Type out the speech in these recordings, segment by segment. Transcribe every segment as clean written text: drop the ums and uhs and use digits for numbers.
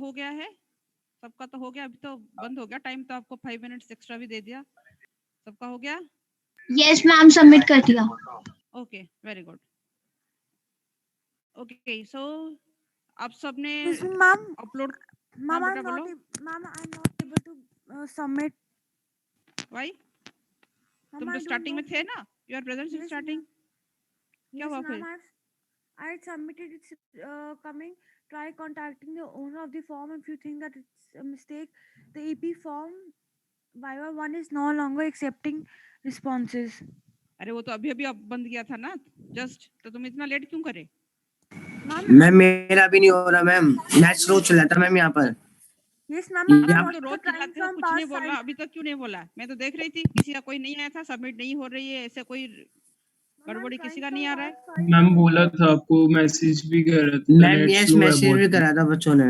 हो गया है? सबका तो हो गया, अभी तो बंद हो गया टाइम, तो आपको 5 मिनट्स एक्स्ट्रा भी दे दिया। सबका हो गया? यस मैम, सबमिट कर दिया। Okay, very good. Okay, so आप सबने मैम अपलोड। मैम बेटा बोलो। Ma'am I am not able to submit. Why? तुम तो स्टार्टिंग में थे ना, you are present in starting. क्या हुआ फिर? I submitted it's coming. Try contacting the owner of the form if you think that it's a mistake. The EP form Viva 1 is no longer accepting responses. अरे वो तो अभी अभी अब बंद किया था ना जस्ट, तो तुम इतना लेट क्यों करे? मैम मेरा भी नहीं हो रहा मैम, नेट स्लो चल रहा था मैम यहाँ पर। यस मैम, आप तो रोज चिल्लाते हो, कुछ नहीं बोला, अभी तक क्यों नहीं बोला? मैं तो देख रही थी किसी का कोई नहीं आया था, सबमिट नहीं हो रही है, ऐसे कोई गड़बड़ी किसी का नहीं आ रहा है। मैम बोला था आपको, मैसेज भी कर रहा था। मैम यस मैसेज भी करा था बच्चों ने।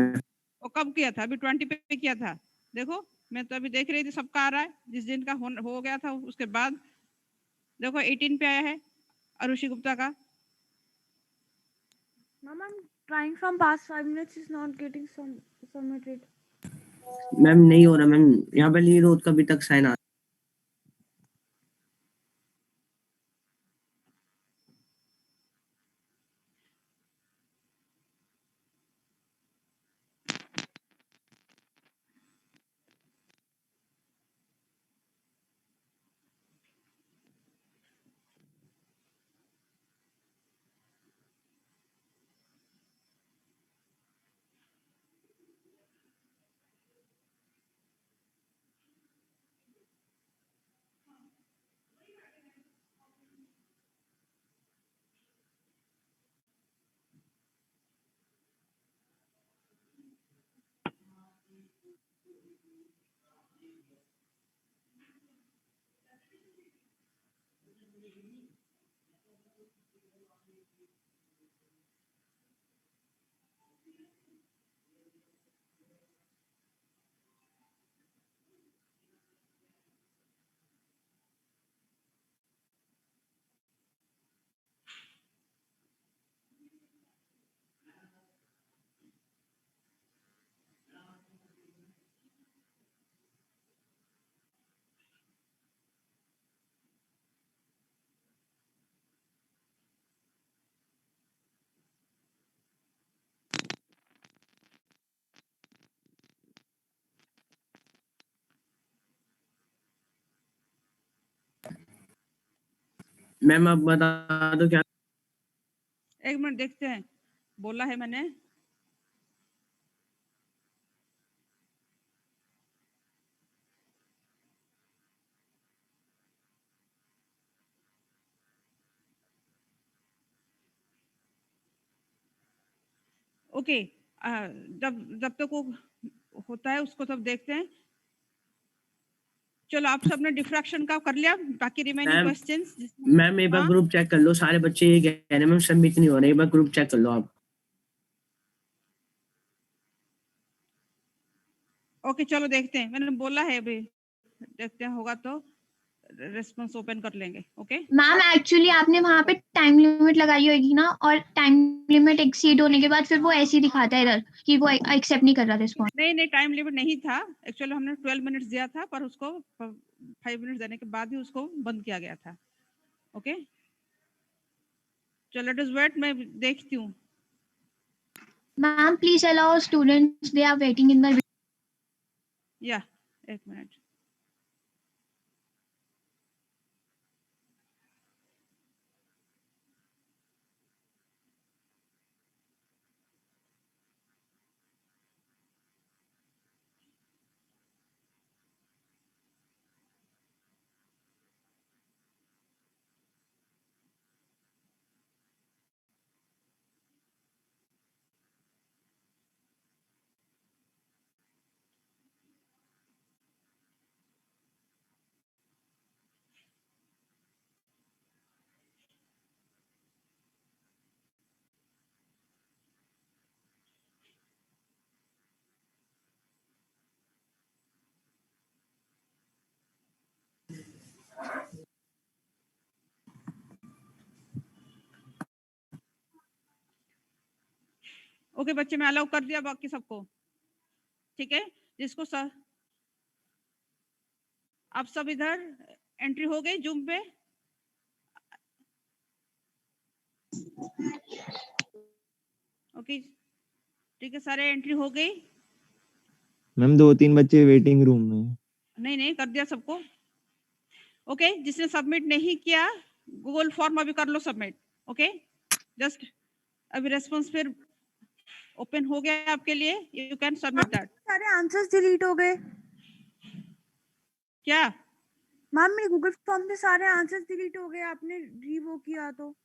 वो कब किया था? अभी 20 पे किया था। देखो मैं तो अभी देख रही थी सबका आ रहा है, जिस दिन का हो गया था उसके बाद देखो 18 पे आया है अरुषि गुप्ता का। Ma'am, I'm trying from past 5 minutes is not getting submitted. Ma'am नहीं हो रहा मैम, यहाँ पे लीड रोड का अभी तक साइन आ। मैम अब बता दो क्या। एक मिनट देखते हैं, बोला है मैंने। ओके, जब तक वो होता है उसको सब देखते हैं। चलो आप सबने डिफ्रैक्शन का कर लिया, बाकी रिमेनिंग क्वेश्चंस। मैम एक बार ग्रुप चेक कर लो, सारे बच्चे ये कह रहे हैं मैम सबमिट नहीं हो रहे, एक बार ग्रुप चेक कर लो आप। ओके चलो देखते हैं, मैंने बोला है अभी, देखते हैं होगा तो रेस्पॉन्स ओपन कर लेंगे। ओके मैम एक्चुअली आपने वहाँ पे टाइम लिमिट लगाई होगी ना, और टाइम लिमिट एक्सीड होने के बाद फिर वो ऐसे ही दिखाता है इधर कि वो एक्सेप्ट नहीं कर रहा रिस्पॉन्स। नहीं टाइम लिमिट नहीं था एक्चुअली, हमने 12 मिनट्स दिया था, पर उसको 5 मिनट्स देने के बाद ही उसको बंद किया गया था। ओके चलो लेट अस वेट, मैं देखती हूँ। Ma'am please allow students, they are waiting in the. या एक मिनट। ओके बच्चे, मैं अलाउ कर दिया बाकी सबको। ठीक है, जिसको आप सब इधर एंट्री हो गई जूम पे? ओके, ठीक है, सारे एंट्री हो गई? मैम 2-3 बच्चे वेटिंग रूम में हैं। नहीं कर दिया सबको? ओके, जिसने सबमिट नहीं किया गूगल फॉर्म अभी कर लो सबमिट। ओके, जस्ट अभी रेस्पॉन्स फिर ओपन हो गया आपके लिए, यू कैन सबमिट दैट। सारे आंसर्स डिलीट हो गए क्या मैम? मेरे गूगल फॉर्म से सारे आंसर्स डिलीट हो गए, आपने रीवो किया तो?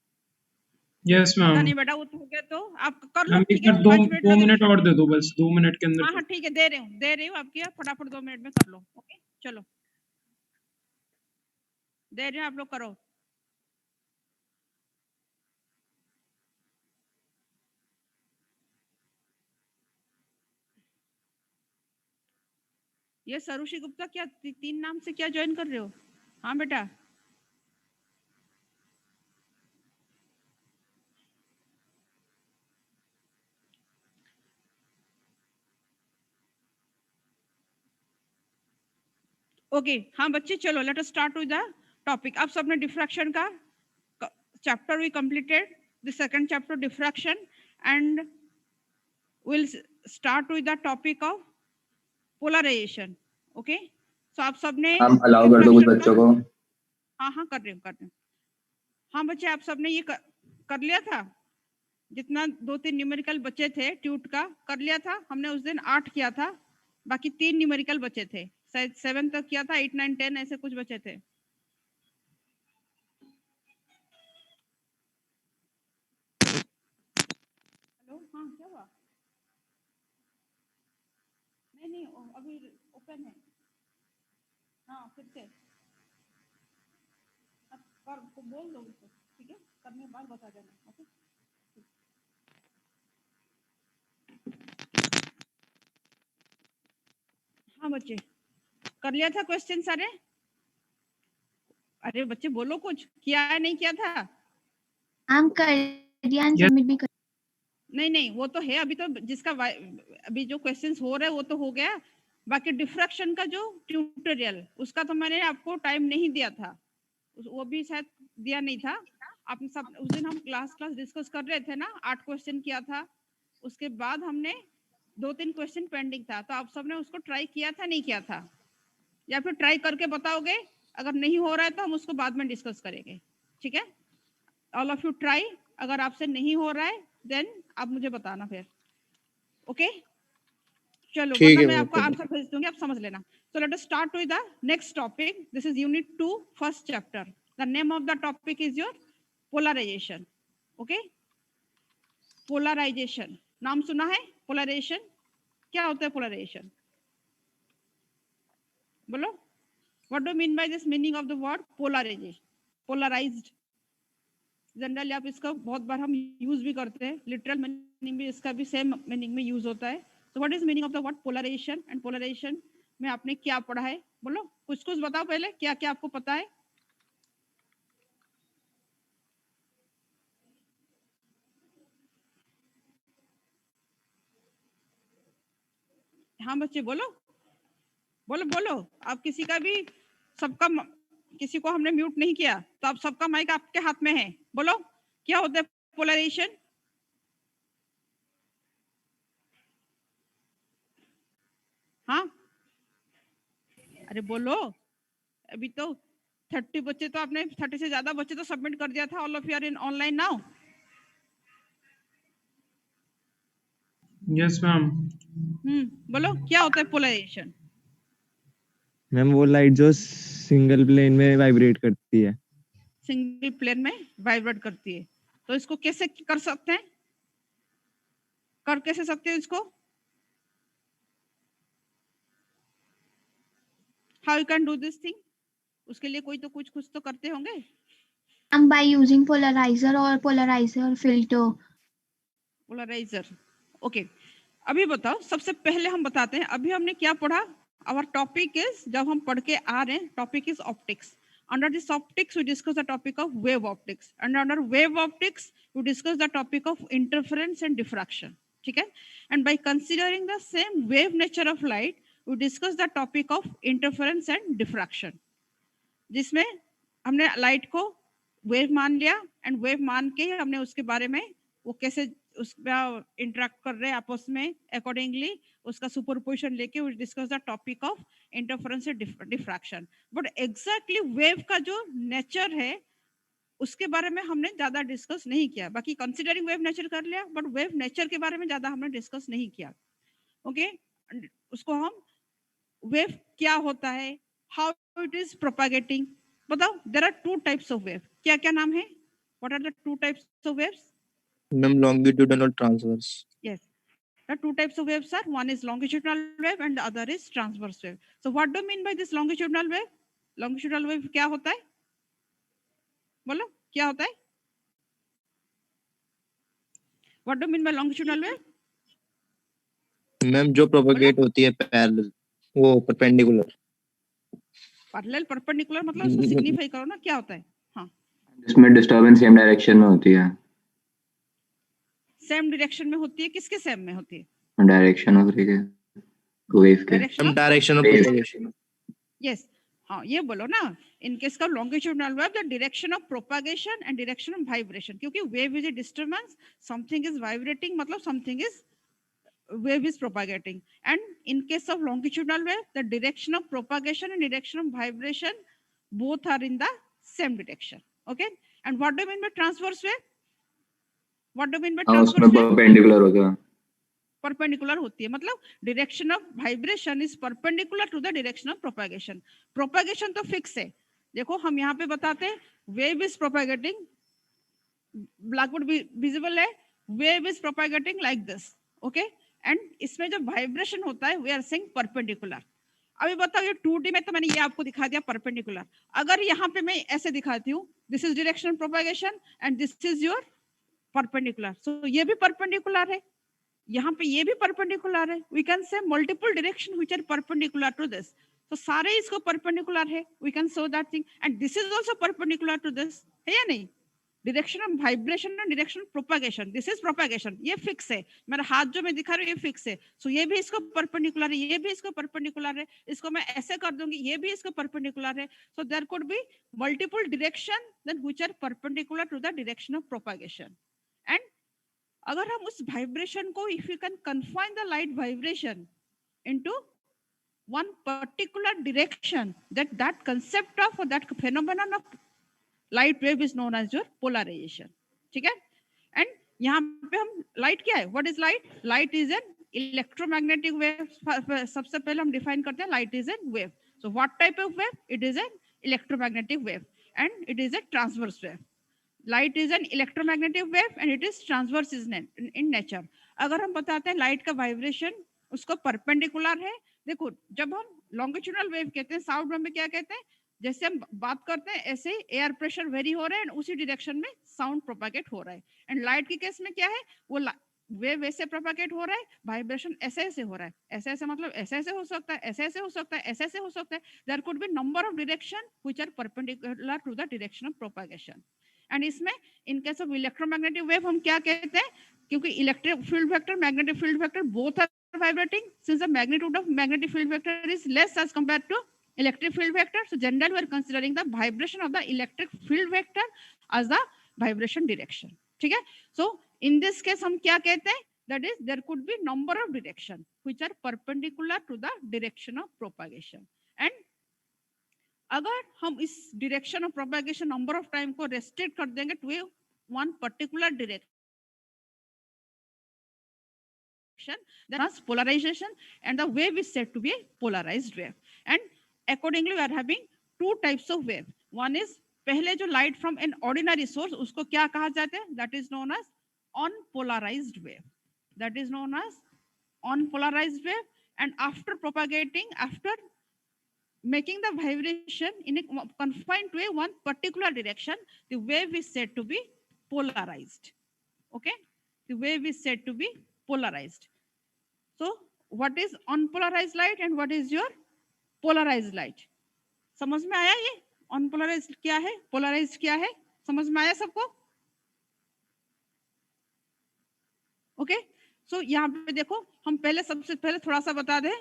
यस पता मैम। नहीं बेटा, वो तो हो गया तो आप कर लो। मैम ठीक एक है, बार 5 मिनट 2 लगे। मिनट और दे दो, बस 2 मिनट के अंदर। हाँ ठीक है, दे रही हूँ आपकी, फटाफट 2 मिनट में कर लो। ओके चलो, दे रहे हैं, आप लोग करो। ये सरुषि गुप्ता क्या 3 नाम से क्या ज्वाइन कर रहे हो? हाँ बेटा, ओके हाँ बच्चे, चलो let us start with the topic. आप सबने डिफ्रैक्शन का chapter we completed, the second chapter diffraction, and will start with the topic of polarisation. Okay, so आप सबने हम अलाउ कर दो कुछ बच्चों को। हाँ कर रहे हूँ। हाँ बच्चे, आप सबने ये कर लिया था? जितना 2-3 न्यूमेरिकल बचे थे ट्यूट का कर लिया था? हमने उस दिन 8 किया था, बाकी 3 न्यूमेरिकल बचे थे, शायद 7 तक किया था, 8, 9, 10 ऐसे कुछ बचे थे। हेलो, हाँ क्या हुआ? नहीं अभी ओपन है। हाँ फिर से अब कर तो बोल दो उसको, ठीक है, करने के बाद बता देना। ओके, हाँ बच्चे, कर लिया था क्वेश्चन सारे? अरे बच्चे बोलो, कुछ किया है नहीं किया था? हम कर दिया, सबमिट भी कर। नहीं वो तो है, अभी तो जिसका अभी जो क्वेश्चंस हो रहे हैं वो तो हो गया, बाकी डिफ्रैक्शन का जो ट्यूटोरियल उसका तो मैंने आपको टाइम नहीं दिया था, वो भी शायद दिया नहीं था। आप सब उस दिन हम क्लास डिस्कस कर रहे थे ना, 8 क्वेश्चन किया था, उसके बाद हमने 2-3 क्वेश्चन पेंडिंग था, तो आप सबने उसको ट्राई किया था नहीं किया था? या फिर ट्राई करके बताओगे? अगर नहीं हो रहा है तो हम उसको बाद में डिस्कस करेंगे, ठीक है? ऑल ऑफ यू ट्राई, अगर आपसे नहीं हो रहा है देन आप मुझे बताना फिर। ओके चलो, वरना मैं आपको आंसर भेज दूंगी, आप समझ लेना। So let us start with the next topic. This is unit 2, first chapter. The name of the topic is your polarization. Okay, polarization नाम सुना है? polarization क्या होता है? polarization बोलो, what do you mean by this meaning of the word polarization? polarized generally आप इसका बहुत बार हम यूज भी करते हैं, लिटरल मीनिंग भी इसका भी सेम मीनिंग में यूज होता है। तो what is meaning of the word polarization? And polarization में आपने क्या पढ़ा है? बोलो, कुछ बताओ पहले, क्या क्या आपको पता है? हाँ बच्चे बोलो बोलो बोलो, आप किसी का भी, सबका, किसी को हमने म्यूट नहीं किया, तो आप सबका माइक आपके हाथ में है, बोलो क्या होता है पोलराइजेशन? हाँ अरे बोलो, अभी तो 30 बच्चे, तो आपने 30 से ज्यादा बच्चे तो सबमिट कर दिया था। All of you are in online now? Yes ma'am. बोलो क्या होता है पोलराइजेशन? मैम वो लाइट जो सिंगल प्लेन में वाइब्रेट करती है। सिंगल प्लेन में वाइब्रेट करती है, तो इसको कैसे कर सकते हैं? कैसे सकते हो इसको? How you can do this thing? उसके लिए कोई तो कुछ तो करते होंगे। हम बाय यूजिंग पोलराइजर और पोलराइजर फिल्टर। Polarizer, okay. अभी बताओ, सबसे पहले हम बताते हैं अभी हमने क्या पढ़ा। आवर टॉपिक इज, जब हम पढ़ के आ रहे हैं, topic is optics. Under this optics, we discuss the topic of wave optics, and under wave optics, we discuss the topic of interference and diffraction. ठीक है. And by considering the same wave nature of light, we discuss the topic of interference and diffraction, जिसमें हमने light को wave मान लिया and wave मान के हमने उसके बारे में वो कैसे उसका इंटरेक्ट कर रहे हैं आपस में, अकॉर्डिंगली उसका सुपरपोजिशन लेके we discuss the topic of interference and diffraction. But exactly wave का जो नेचर है उसके बारे में हमने ज्यादा डिस्कस नहीं किया. बाकी कंसीडरिंग वेव नेचर कर लिया, बट वेव नेचर के बारे में ज्यादा हमने डिस्कस नहीं किया. ओके, उसको हम वेव क्या होता है, हाउ इट इज प्रोपागेटिंग, बताओ. There are two types of wave. क्या क्या नाम है? What are the two types of waves? Ma'am longitudinal transverse. Yes, the two types of waves are, one is longitudinal wave and the other is transverse wave. So what do you mean by this longitudinal wave? Longitudinal wave क्या होता है? बोलो क्या होता है? What do you mean by longitudinal wave? Ma'am जो propagate होती है पैरेलल, वो परपेंडिकुलर. पैरेलल परपेंडिकुलर मतलब उसको सिग्निफाई करो ना, क्या होता है? हाँ, जिसमें डिस्टरबेंस सेम डायरेक्शन में होती है. सेम डायरेक्शन में होती है. किसके सेम में होती है? डायरेक्शन ऑफ वेव के. हम डायरेक्शन ऑफ प्रोपगेशन. यस, हाँ ये बोलो ना. इन केस का longitudinal wave the direction of propagation and direction of vibration, क्योंकि wave is a disturbance, something is vibrating, मतलब something is wave is propagating. And in case of longitudinal wave, the direction of propagation and direction of vibration both are in the same direction. Okay, and what do you mean by transverse wave? What do you mean by transverse wave? Perpendicular होगा. Perpendicular होती है, मतलब direction of vibration is perpendicular to the direction of propagation. Propagation तो fix है. देखो हम यहाँ पे बताते हैं wave is propagating, blackboard visible है, wave is propagating like this. Okay, and इसमें जब वाइब्रेशन होता है वी आर सेइंग परपेंडिकुलर. अभी बताओ ये 2D में तो मैंने ये आपको दिखा दिया परपेंडिकुलर. अगर यहाँ पे मैं ऐसे दिखाती हूँ, this is direction propagation and this is your perpendicular, so ये भी परपेंडिकुलर है, यहाँ पे ये भी परपेंडिकुलर है. We can say multiple direction which are perpendicular to this. तो सारे इसको परपेंडिकुलर है, we can show that thing. And this is also perpendicular to this, है या नहीं? Direction of vibration and direction of propagation, this is propagation, ये fix है. मेरा हाथ जो मैं दिखा रही हूँ ये फिक्स है. सो ये भी इसको परपेंडिकुलर है, ये भी इसको परपेंडिकुलर है. इसको मैं ऐसे कर दूंगी, ये भी इसको परपेंडिकुलर है. So there could be multiple direction then which are perpendicular to the direction of propagation. And अगर हम उस वाइब्रेशन को, if you can confine the light vibration into one particular direction, that concept of, or that phenomenon of light wave is known as your polarization. ठीक है? And यहाँ पे हम light क्या है, what is light? Light is an electromagnetic wave. सबसे पहले हम डिफाइन करते हैं light is N wave. So what type of wave? It is an electromagnetic wave and it is a transverse wave. Light is an electromagnetic wave and it is transverse in nature. अगर हम बताते हैं light का vibration उसको perpendicular है. देखो जब हम लॉन्गिट्यूडिनल वेव कहते हैं, साउंड वेव में क्या कहते हैं? जैसे हम बात करते हैं ऐसे एयर प्रेशर वेरी हो रहा है एंड उसी डायरेक्शन में साउंड प्रोपागेट हो रहा है. एंड लाइट के केस में क्या है, वो वेव ऐसे प्रोपागेट हो रहा है, वाइब्रेशन ऐसे ऐसे हो रहा है. ऐसे ऐसे मतलब ऐसे ऐसे हो सकता है, ऐसे ऐसे हो सकता है, ऐसे ऐसे हो सकता है. There could be number of direction which are perpendicular to the direction of propagation. And इसमें in case of electromagnetic wave हम क्या कहते हैं, क्योंकि electric field vector, magnetic field vector both are vibrating, since the magnitude of magnetic field vector is less as compared to electric field vector, so generally we are considering the vibration of the electric field vector as the vibration direction. ठीक है? So in this case हम क्या कहते हैं, that is there could be number of direction which are perpendicular to the direction of propagation. And अगर हम इस direction of propagation number of time को restrict कर देंगे to one particular direction, then has polarization and the wave is said to be a polarized wave. And accordingly we are having two types of wave. One is पहले जो light from an ordinary source उसको क्या कहा जाता है, that is known as unpolarized wave. That is known as unpolarized wave. And after propagating, after making the vibration in a confined to a one particular direction, the wave is said to be polarized. Okay, the wave is said to be polarized. So what is unpolarized light and what is your polarized light? समझ में आया ये unpolarized क्या है, polarized क्या है? समझ में आया सबको? Okay, सो यहाँ पे देखो, हम पहले सबसे पहले थोड़ा सा बता दें,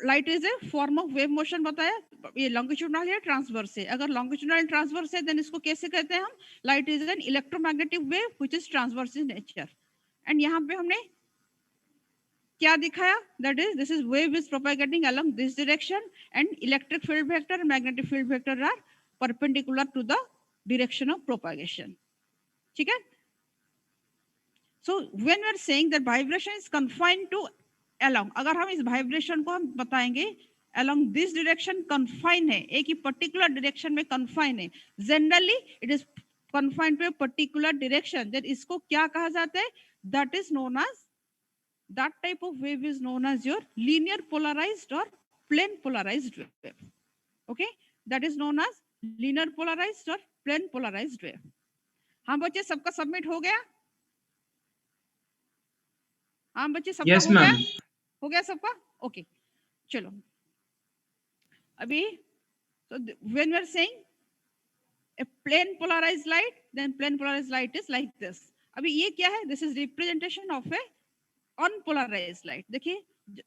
light is a form of wave motion बताया, ये लॉन्गिट्यूडनल है ट्रांसवर्स है, अगर लॉन्गिट्यूडनल एंड ट्रांसवर्स है देन इसको कैसे कहते हैं हम, light is an electromagnetic wave which is transverse in nature. And यहाँ पे हमने क्या दिखाया, that is this is wave is propagating along this direction and electric field vector and magnetic field vector are perpendicular to the direction of propagation. ठीक है, so when we are saying that vibration is confined to along, अगर हम इस vibration को हम बताएंगे along this direction confine है, एक ही पर्टिकुलर डायरेक्शन में confine है, generally it is confined to a particular direction, then इसको क्या कहा जाता है, that is known as, that type of wave is known as your linear polarized or plane polarized wave. Okay, that is known as linear polarized or plane polarized wave. हाँ बच्चे, सबका submit हो गया? हाँ बच्चे, सबका Yes, हो गया? ma'am. हो गया सबका? ओके, चलो अभी, so when we are saying a plane polarized light, then plane polarized light is like this. अभी ये क्या है, this is representation of a unpolarized light. देखिए,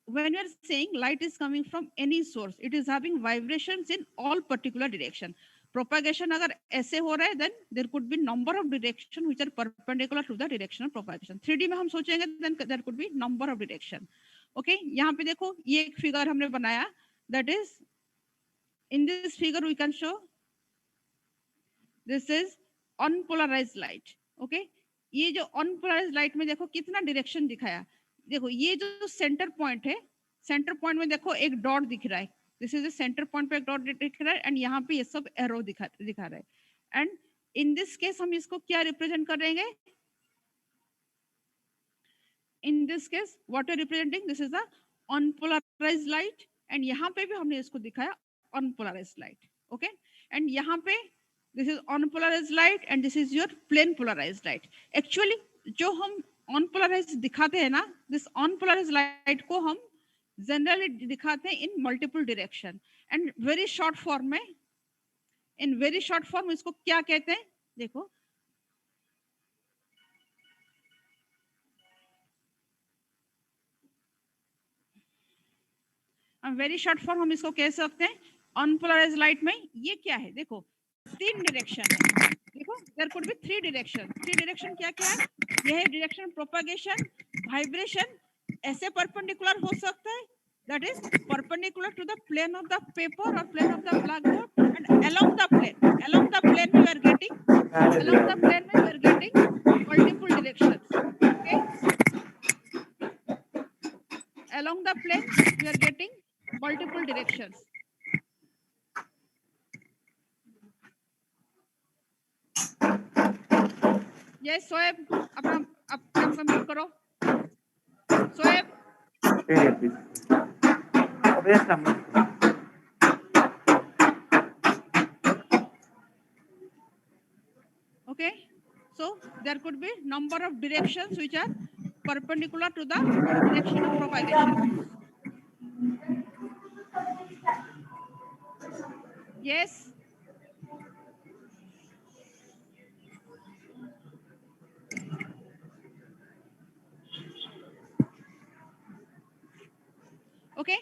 when we are saying light is coming from any source, it is having vibrations in all particular direction. Propagation अगर ऐसे हो रहा है, then there could be number of direction which are perpendicular to the direction of propagation. 3D में हम सोचेंगे, then there could be number of direction. Okay, यहाँ पे देखो, ये एक फिगर हमने बनाया, that is in this figure we can show this is unpolarized light. Okay, ये जो अनपोलराइज्ड लाइट में देखो कितना डायरेक्शन दिखाया, देखो ये जो सेंटर पॉइंट है, सेंटर पॉइंट में देखो एक डॉट दिख रहा है, this is A centre point पे एक डॉट दिख रहा है, एंड यहाँ पे ये सब एरो दिखा रहा है। एंड इन दिस केस हम इसको क्या रिप्रेजेंट करेंगे, in this case what we are representing, this is the unpolarized light, and यहाँ पे भी हमने इसको दिखाया unpolarized light. Okay, and यहाँ पे this is unpolarized light and this is your plane polarized light. Actually जो हम unpolarized दिखाते हैं ना, this unpolarized light को हम generally दिखाते हैं in multiple direction, and very short form में, in very short form इसको क्या कहते हैं, देखो वेरी शॉर्ट फॉर्म हम इसको कह सकते हैं, अनपोलराइज्ड लाइट में ये क्या है, देखो 3 डायरेक्शन है, देखो there could be 3 direction. 3 direction क्या क्या है, ये है डायरेक्शन प्रोपगेशन, वाइब्रेशन, ऐसे परपेंडिकुलर हो सकता है, that is perpendicular to the plane of the paper और plane of the blackboard, and along the plane we are getting, along the plane we are getting multiple directions. Okay, along the plane we are getting multiple directions. Yes, Soeb, अपना submit करो। Soeb, okay, so there could be number of directions which are perpendicular to the direction of propagation. Yes, okay,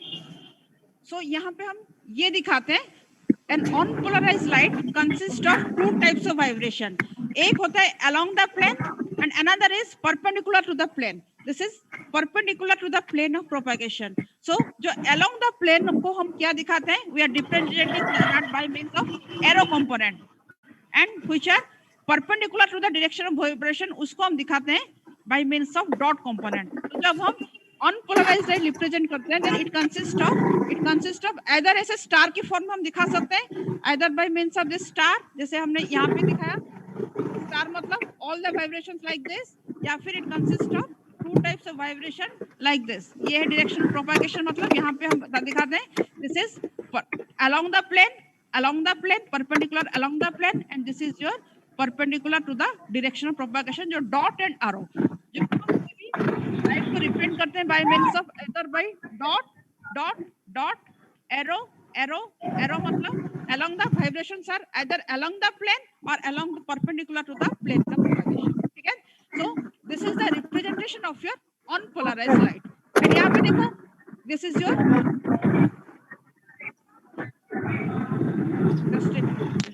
so यहाँ पे हम ये दिखाते हैं, an unpolarized light consists of 2 types of vibration. एक होता है along the plane and another is perpendicular to the plane. This is perpendicular to the plane of propagation. So जो along the plane को हम क्या दिखाते हैं, we are representing that by means of arrow component, and which are perpendicular to the direction of vibration, उसको हम दिखाते हैं by means of dot component. तो जब हम unpolarized light represent करते हैं, then it consists of either ऐसे स्टार की फॉर्म में हम दिखा सकते हैं, either by means of this star, जैसे हमने यहाँ पे दिखाया, स्टार मतलब all the vibrations like this, या फिर it consists of 2 types of vibration like this. ये है direction propagation, मतलब यहाँ पे हम दिखाते हैं, this is along the plane, perpendicular along the plane, and this is your perpendicular to the direction of propagation, जो dot and arrow, जो लाइट को रिप्रेजेंट करते हैं by means of either by dot, arrow मतलब along the vibrations are either along the plane or along the perpendicular to the plane of propagation. ठीक है, So this is the representation of your unpolarized light. And यहाँ पे देखो, this is your just a minute.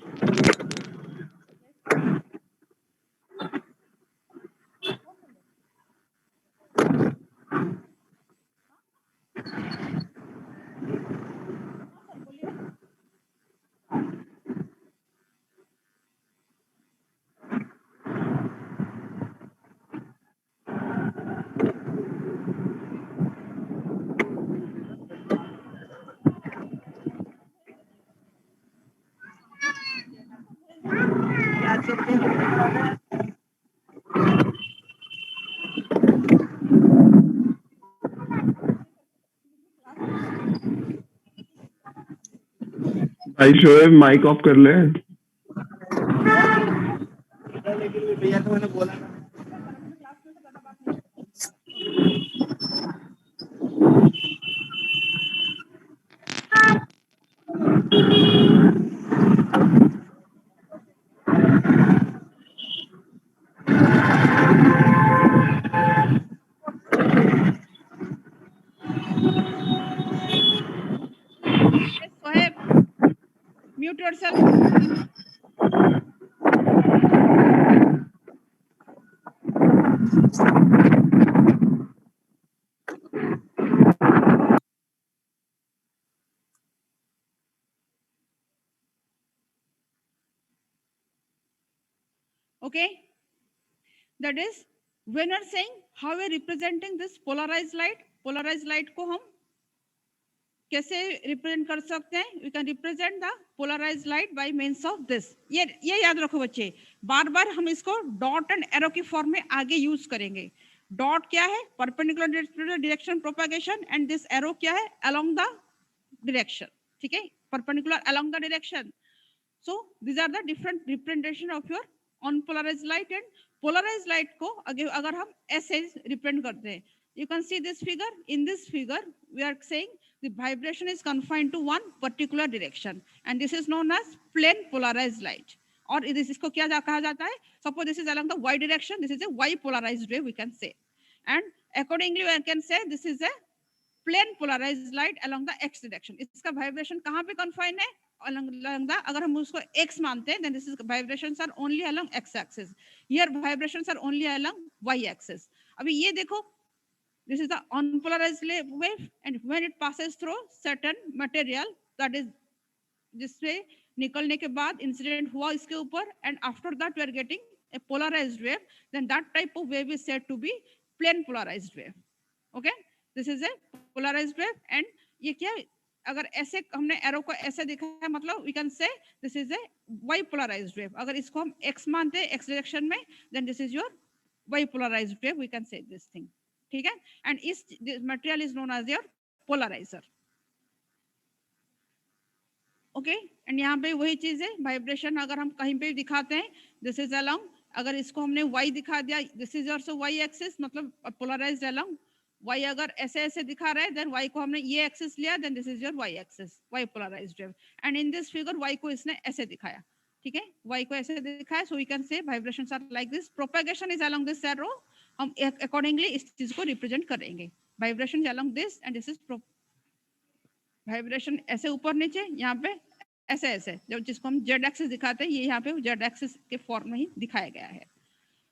भाई Shoaib mic off कर ले। भैया तो मैंने बोला ना। Sohaib, mute yourself. Okay, that is when we are saying how we are representing this polarized light को हम कैसे रिप्रेजेंट कर सकते हैं? We can represent the polarized light by means of this. ये याद रखो बच्चे, बार बार हम इसको डॉट एंड एरो की फॉर्म में आगे यूज करेंगे. डॉट क्या है? Perpendicular direction propagation, and this arrow क्या है? Along the direction. ठीक है, perpendicular along the direction. So these are the different representation of your unpolarized light and polarized light को अगर हम ऐसे represent करते हैं, you can see this figure. In this figure we are saying the vibration is confined to one particular direction and this is known as plane polarized light. और इसको क्या कहा जाता है? Suppose this is along the y direction, this is a y polarized wave we can say, and accordingly we can say this is a plane polarized light along the x direction. इसका vibration कहाँ पे confine है? Along the, अगर हम उसको x मानते हैं, then this is vibrations are only along x axis. Here vibrations are only along y axis. अभी ये देखो, this is the unpolarized wave, and when it passes through certain material, that is जिससे निकलने के बाद incident हुआ इसके ऊपर, and after that we are getting a polarized wave, then that type of wave is said to be plane polarized wave. Okay, this is a polarized wave, and ये क्या, अगर ऐसे हमने एरो को ऐसे दिखा है, मतलब we can say this is a y polarized wave. अगर इसको हम x मानते हैं x डायरेक्शन में, then this is your y polarized wave, we can say this thing. ठीक है, and this material is known as your polarizer. Okay, and यहाँ पे वही चीज है, वाइब्रेशन अगर हम कहीं पे दिखाते हैं, this is along, अगर इसको हमने y दिखा दिया, this is also y axis, मतलब polarized along y. अगर ऐसे ऐसे दिखा रहा है, then y को हमने ये एक्सिस लिया, then this is your y axis, y polarized wave. And in this figure y को इसने ऐसे दिखाया. ठीक है, y को ऐसे दिखाया, so we can say vibrations are like this. Propagation is along this arrow. हम accordingly इस चीज को रिप्रेजेंट करेंगे. Vibration along this, and this is vibration ऐसे ऊपर नीचे, यहाँ पे ऐसे ऐसे, जब जिसको हम जेड एक्सिस दिखाते हैं, ये यहाँ पे जेड एक्सिस के फॉर्म में ही दिखाया गया है.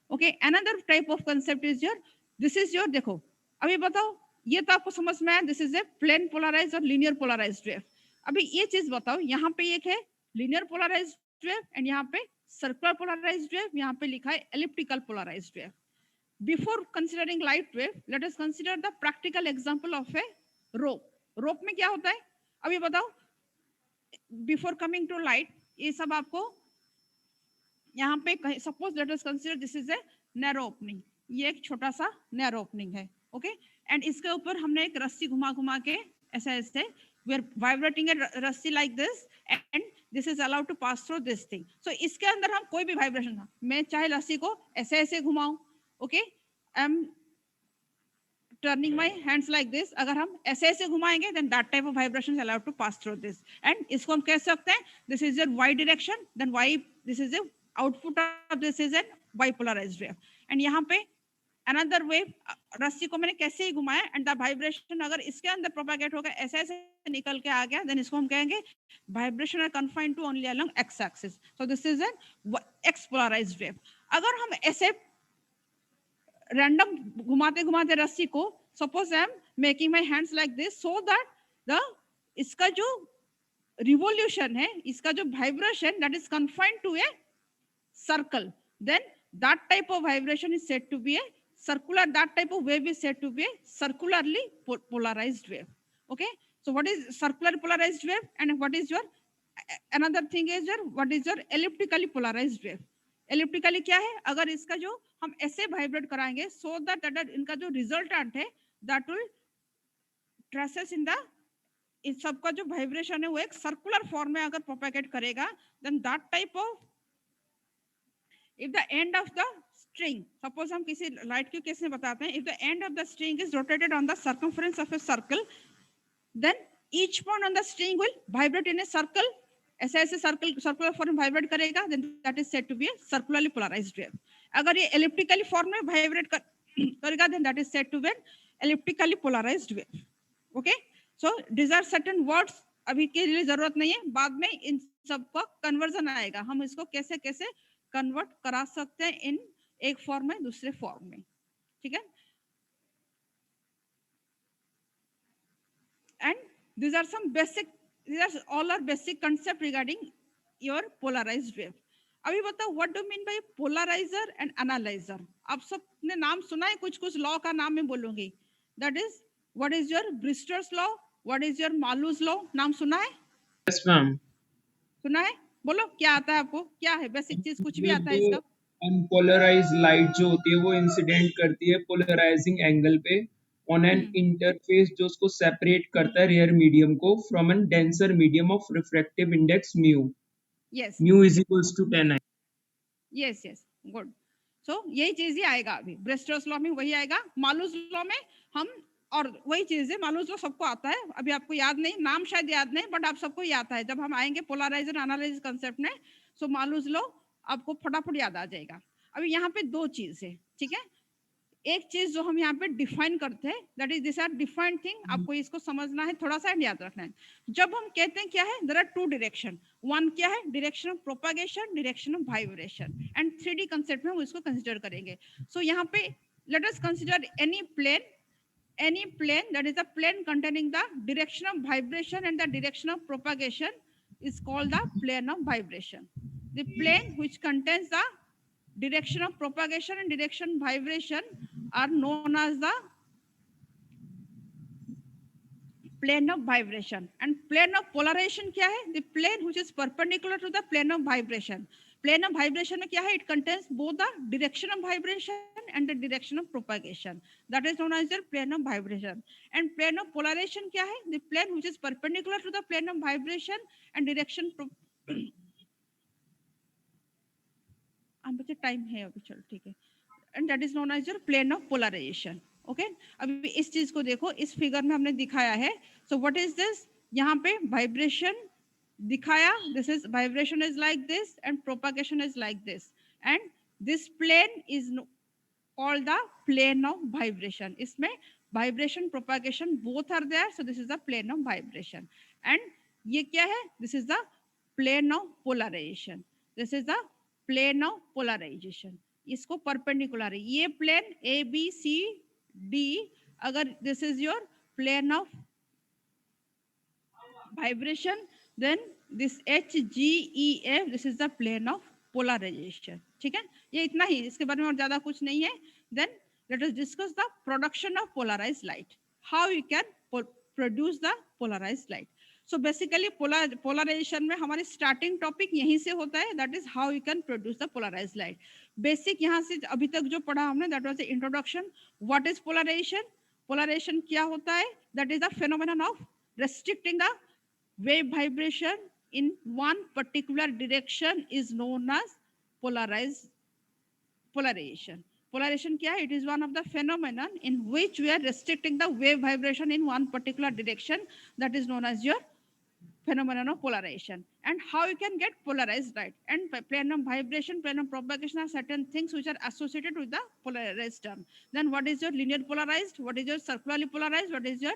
Okay, another type of concept is your, this is your, देखो अभी बताओ, ये तो आपको समझ में आया, this is a plane polarized और लीनियर पोलराइज्ड वेव. अभी ये चीज बताओ, यहाँ पे एक है लीनियर पोलराइज्ड वेव एंड यहाँ पे सर्कुलर पोलराइज्ड वेव, यहाँ पे लिखा है elliptical polarised wave. Before considering light wave, let us consider the practical example of a rope. Rope में क्या होता है अभी बताओ, बिफोर कमिंग टू लाइट, ये सब आपको यहाँ पे suppose let us consider this is a narrow opening, ये एक छोटा सा नैरो ओपनिंग है. ओके, एंड इसके ऊपर हमने एक रस्सी घुमा घुमा के ऐसे ऐसे वी आर वाइब्रेटिंग ए रस्सी like this, and this is allowed to pass through this thing. So इसके अंदर हम कोई भी वाइब्रेशन, मैं चाहे रस्सी को ऐसे ऐसे घुमाऊं, okay, I am turning my hands like this, अगर हम ऐसे ऐसे घुमाएंगे, then that type of vibration is allowed to pass through this, and इसको हम कह सकते हैं this is your y direction, then y, this is a output of this is a y polarized wave, and यहाँ पे another wave, रस्सी को मैंने कैसे ही घुमाया एंड द वाइब्रेशन अगर इसके अंदर प्रोपागेट होगा, ऐसे ऐसे निकल के आ गया, देन इसको हम कहेंगे vibration are confined to only along x axis, so this is an x polarized wave. अगर हम ऐसे रैंडम घुमाते घुमाते रस्सी को, suppose I am making my hands like this, so that the इसका जो रिवोल्यूशन है, इसका जो vibration that is confined to a circle, then that type of vibration is said to be a circular, that type of wave is said to be a circularly polarized wave. Okay, so what is circular polarized wave and what is your another thing is your what is your elliptically polarized wave? elliptically क्या है, अगर इसका जो हम ऐसे vibrate कराएंगे so that इनका जो रिजल्टेंट है that will traces in the, इस सबका जो वाइब्रेशन है वो एक सर्कुलर फॉर्म में अगर प्रोपेगेट करेगा, then that type of, if the end of the string, suppose हम किसी लाइट के केस में बताते हैं, if the end of the string is rotated on the circumference of a circle, then each point on the string will vibrate in a circle, ऐसे ऐसे circular form vibrate करेगा, then that is said to be a circularly polarized wave. अगर ये elliptically form में vibrate करेगा, then that is said to be an elliptically polarized wave. Okay, so these are certain words, अभी के लिए जरूरत नहीं है, बाद में इन सब का कन्वर्जन आएगा, हम इसको कैसे कैसे कन्वर्ट करा सकते हैं इन एक फॉर्म में दूसरे फॉर्म में, ठीक है। And these are some basic, these are all are basic concept regarding your polarized wave. अभी बताओ what do mean by polarizer and analyzer? आप सबने नाम सुना है, कुछ कुछ लॉ का नाम मैं बोलूंगी, that is what is your ब्रिस्टर्स law, what is your Malus law, नाम सुना है? Yes ma'am. सुना है, बोलो क्या आता है आपको, क्या है बेसिक चीज, कुछ भी आता है जो इसका? अनपोलराइज्ड लाइट जो होती है वो इंसिडेंट करती है पोलराइजिंग एंगल पे ऑन एन इंटरफेस जो उसको सेपरेट करता है रियर मीडियम को from an denser medium of refractive index mu. Yes mu is equals to 10i। Yes yes, good. So यही चीज ही आएगा अभी ब्रेस्टर्स लॉ में, वही आएगा। मालूज लॉ में हम, और वही चीज है, मालूज लॉ सबको आता है, अभी आपको याद नहीं, नाम शायद याद नहीं, बट आप सबको याद आता है। जब हम आएंगे पोलराइजर एनालिसिस कंसेप्ट में, सो मालूज लॉ आपको फटाफट याद आ जाएगा। अभी यहाँ पे दो चीज है, ठीक है। एक चीज जो हम यहाँ पे डिफाइन करते हैं, that is this are defined thing, आपको इसको समझना है, थोड़ा सा याद रखना है। जब हम कहते हैं क्या है, there are two direction, one क्या है, direction of propagation, direction of vibration, and 3D concept में हम इसको कंसीडर करेंगे। सो यहाँ पे let us consider any plane that is a plane containing the direction of vibration and the direction of propagation is called the plane of vibration. The plane which contains the direction of propagation and direction vibration are known as the plane of vibration. And plane of polarization क्या है? The plane which is perpendicular to the plane of vibration. Plane of vibration में क्या है? It contains both the direction of vibration and the direction of propagation. That is known as the plane of vibration. And plane of polarization क्या है? The plane which is perpendicular to the plane of vibration and direction बच्चे time है अभी, चलो ठीक है। And that is known as your plane of polarization. Okay? अभी इस चीज को देखो, इस फिगर में हमने दिखाया है। So what is this? यहाँ पे vibration दिखाया, this is vibration is like this and propagation is like this, and this plane is called the plane of vibration. इसमें vibration propagation both are there, so this is the plane of vibration. And ये क्या है? This is the plane of polarization. This is the plane of polarization. इसको perpendicular है, ये plane A B C D, अगर this is your plane of vibration, then this H G E F, this is the plane of polarization. ठीक है, ये इतना ही, इसके बारे में और ज्यादा कुछ नहीं है। Then let us discuss the production of polarized light. How you can produce the polarized light. So basically polarization में हमारी starting topic यहीं से होता है, that is how you can produce the polarized light. Basic यहाँ से अभी तक जो पढ़ा हमने, that was the introduction. What is polarization? Polarization क्या होता है? That is the phenomenon of restricting the wave vibration in one particular direction is known as polarization. Polarization क्या है? It is one of the phenomenon in which we are restricting the wave vibration in one particular direction, that is known as your phenomenon of polarization and how you can get polarized light. And plenum vibration, plenum propagation are certain things which are associated with the polarized term. Then what is your linear polarized? What is your circularly polarized? What is your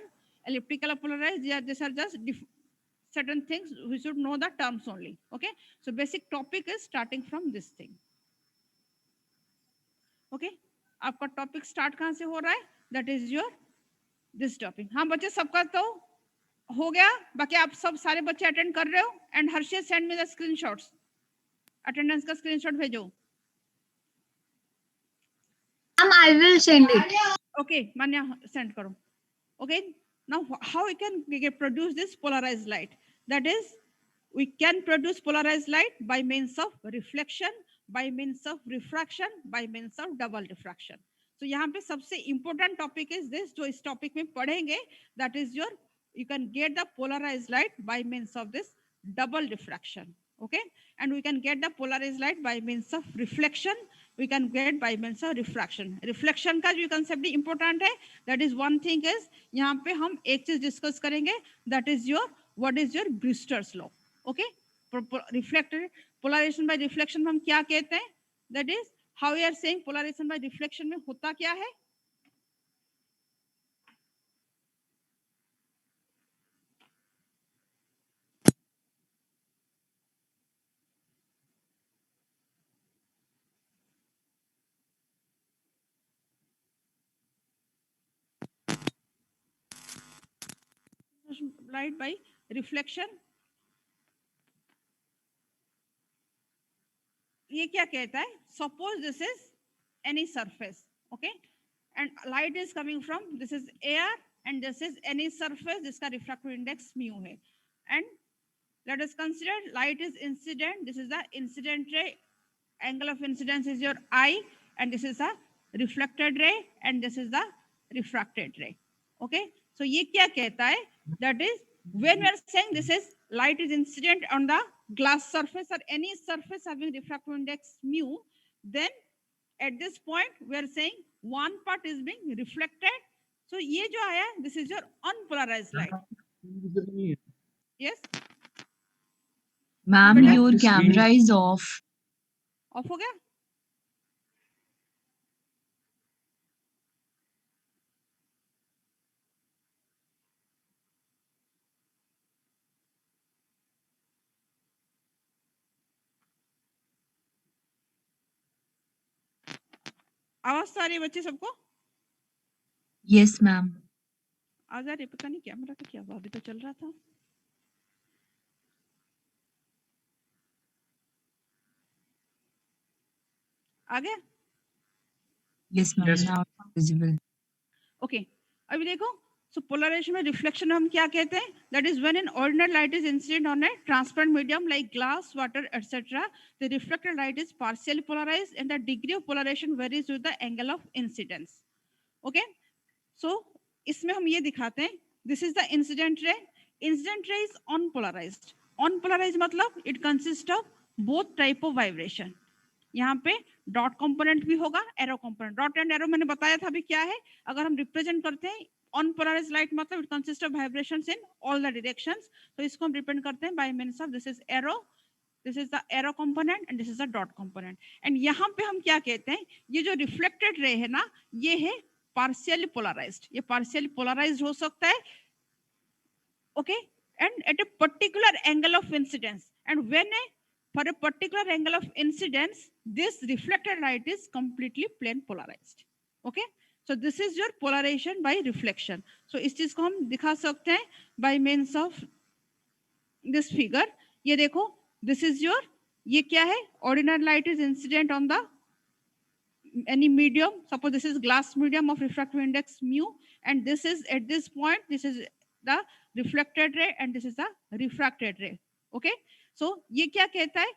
elliptical polarized? These are just certain things we should know the terms only. Okay, so basic topic is starting from this thing. Okay, आपका topic start कहाँ से हो रहा है? That is your this topic. हाँ बच्चे, सबका तो हो गया. बाकी आप सब सारे बच्चे अटेंड कर रहे हो. And Harshit send me the screenshots. Attendance का स्क्रीनशॉट भेजो. I will send it. Okay, Manya send करो. Okay, now how we can produce this polarized light? That is, we can produce polarized light by means of reflection, by means of refraction, by means of double diffraction. So यहाँ पे सबसे important topic is this, जो इस topic में पढ़ेंगे, that is your, you can get the polarized light by means of this double diffraction. Okay, and we can get the polarized light by means of reflection, we can get by means of refraction. Reflection का जो concept भी important है, that is one thing is, यहाँ पे हम एक चीज discuss करेंगे, that is your, what is your Brewster's law. Okay, reflected polarization by reflection में हम क्या कहते हैं? That is how we are saying polarization by reflection में होता क्या है? Light by reflection. ये क्या कहता है? Suppose this is any surface, okay, and light is coming from, this is air and this is any surface जिसका refractive index mu है. And let us consider light is incident. This is the incident ray. Angle of incidence is your I, and this is a reflected ray, and this is the refracted ray. Okay, so ये क्या कहता है? That is, when we are saying this is light is incident on the glass surface or any surface having refractive index mu, then at this point we are saying one part is being reflected. So ये जो आया, this is your unpolarized light. Yes. Ma'am, your camera is off. Off हो गया? आवाज तो आ रही है बच्चे सबको? Yes, ma'am. आवाज आ रही है? पता नहीं कैमरा का क्या हुआ, अभी तो चल रहा था. आ गया? Yes, ma'am. Yes. Now it's visible. Okay, अभी देखो. So polarization में reflection हम क्या कहते हैं? That is when an ordinary light is incident on a transparent medium like glass, water, etc. The reflected light is partially polarized and the degree of polarization varies with the angle of incidence. Okay, so इसमें हम ये दिखाते हैं. This is the incident ray. Incident ray is unpolarized. Unpolarized मतलब it consists of both type of vibration. यहाँ पे dot component भी होगा, arrow component. Dot and arrow मैंने बताया था अभी क्या है. अगर हम रिप्रेजेंट करते हैं unpolarized light मतलब it consists of vibrations in all the directions. तो इसको हम रिप्रेजेंट करते हैं by means of this is arrow, this is the arrow component and this is the dot component. And यहाँ पे हम क्या कहते हैं? ये जो reflected ray है ना, ये है partially polarized. ये partially polarized हो सकता है. Okay, and at a particular angle of incidence. And when for a particular angle of incidence, this reflected light is completely plane polarized. Okay, so this is your polarization by reflection. So इस चीज को हम दिखा सकते हैं by means of this figure. ये देखो, this is your, ये क्या है? Ordinary light is incident on the any medium. Suppose this is glass medium of refractive index mu, and this is at this point, this is the reflected ray and this is the refracted ray. Okay, so ये क्या कहता है?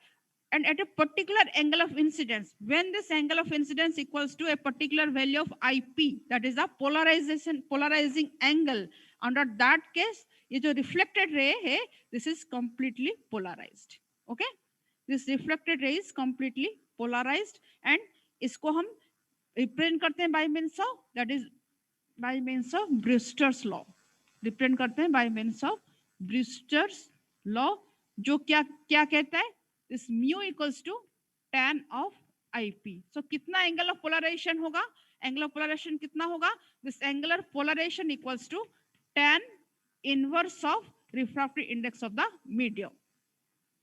And at a particular angle of incidence, when this angle of incidence equals to a particular value of IP, that is the polarizing angle, under that case, ये जो reflected ray है, this is completely polarized. Okay, this reflected ray is completely polarized, and इसको हम represent करते हैं by means of, that is by means of Brewster's law. Represent करते हैं by means of Brewster's law जो क्या क्या कहता है, this mu equals to tan of IP। So कितना एंगल ऑफ पोलराइजेशन होगा, एंगल ऑफ पोलराइजेशन कितना होगा, this angular polarization equals to tan inverse of refractive index of the medium.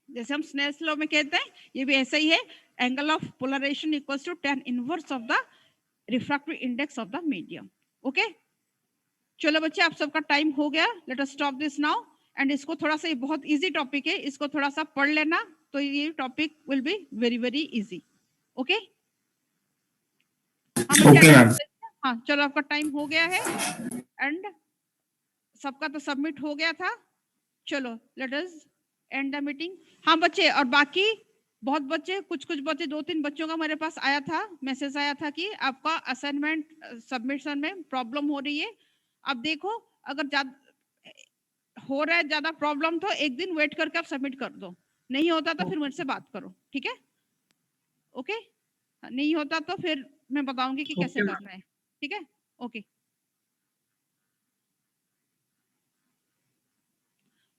जैसे हम स्नेल्स लॉ में कहते हैं, ये भी ऐसा ही है, angle of polarization equals to tan inverse of the refractive index of the medium. Okay, चलो बच्चे आप सबका टाइम हो गया, let us stop this now. And इसको थोड़ा सा, ये बहुत इजी टॉपिक है, इसको थोड़ा सा पढ़ लेना, तो ये topic will be very very easy. Okay, हाँ चलो आपका टाइम हो गया है एंड सबका तो सबमिट हो गया था। चलो let us and the meeting. हाँ बच्चे, और बाकी बहुत बच्चे, कुछ बच्चे, 2-3 बच्चों का मेरे पास आया था, मैसेज आया था कि आपका असाइनमेंट सबमिशन में प्रॉब्लम हो रही है। अब देखो, अगर ज्यादा हो रहा है, ज्यादा प्रॉब्लम, तो एक दिन वेट करके आप सबमिट कर दो, नहीं होता तो फिर मुझसे बात करो, ठीक है? ओके, नहीं होता तो फिर मैं बताऊंगी कि कैसे करना है, ठीक है? Okay,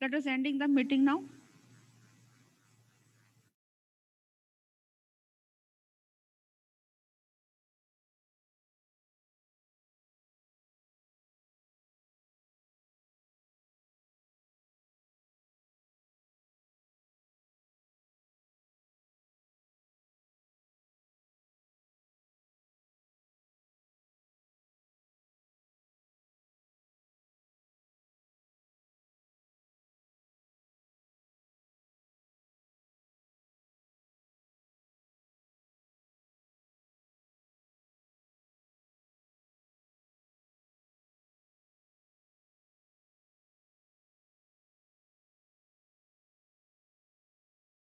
let us ending the meeting now.